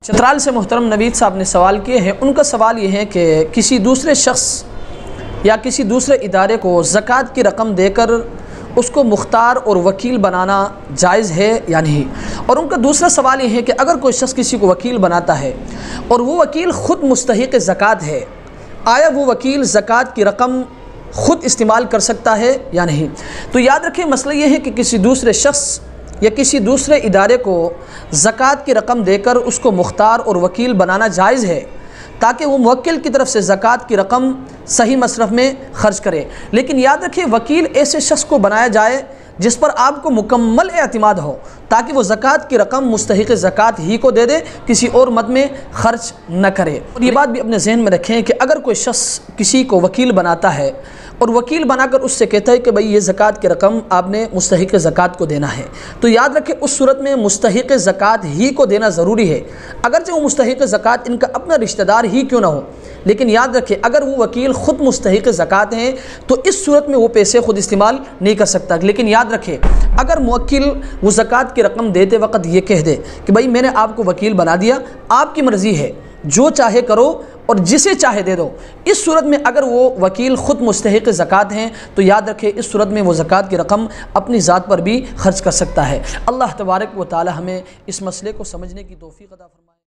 چترال سے محترم نوید صاحب نے سوال کیے ہیں۔ ان کا سوال یہ ہے کہ کسی دوسرے شخص یا کسی دوسرے ادارے کو زکوٰۃ کی رقم دے کر اس کو مختار اور وکیل بنانا جائز ہے یا نہیں۔ اور ان کا دوسرا سوال یہ ہے کہ اگر کوئی شخص کسی کو وکیل بناتا ہے اور وہ وکیل خود مستحق زکوٰۃ ہے، آیا وہ وکیل زکوٰۃ کی رقم خود استعمال کر سکتا ہے یا نہیں؟ تو یاد رکھیں، مسئلہ یہ ہے کہ کسی دوسرے شخص یا کسی دوسرے ادارے کو زکوٰۃ کی رقم دے کر اس کو مختار اور وکیل بنانا جائز ہے تاکہ وہ موکل کی طرف سے زکوٰۃ کی رقم صحیح مصرف میں خرچ کرے۔ لیکن یاد رکھیں، وکیل ایسے شخص کو بنایا جائے جس پر آپ کو مکمل اعتماد ہو تاکہ وہ زکوٰۃ کی رقم مستحق زکوٰۃ ہی کو دے دے، کسی اور مد میں خرچ نہ کرے۔ اور یہ بات بھی اپنے ذہن میں رکھیں کہ اگر کوئی شخص کسی کو وکیل بناتا ہے اور وکیل بنا کر اس سے کہتا ہے کہ بھئی یہ زکوٰۃ کی رقم آپ نے مستحق زکوٰۃ کو دینا ہے، تو یاد رکھیں اس صورت میں مستحق زکوٰۃ ہی کو دینا ضروری ہے، اگرچہ وہ مستحق زکوٰۃ ان کا اپنا رشتہ دار ہی کیوں نہ ہو۔ لیکن یاد رکھیں، اگر وہ وکیل خود مستحق زکوٰۃ ہیں تو اس صورت میں وہ پیسے خود استعمال نہیں کر سکتا۔ لیکن یاد رکھیں، اگر موکل وہ زکوٰۃ کی رقم دیتے وقت یہ کہہ دے کہ بھئی میں نے آپ کو وکیل بنا دیا، آپ کی مرضی ہے، جو چاہے کرو اور جسے چاہے دے دو، اس صورت میں اگر وہ وکیل خود مستحق زکوٰۃ ہیں تو یاد رکھیں اس صورت میں وہ زکوٰۃ کی رقم اپنی ذات پر بھی خرچ کر سکتا ہے۔ اللہ تبارک و تعالی ہمیں اس مسئلے کو سمجھنے کی توفیق عطا فرمائے۔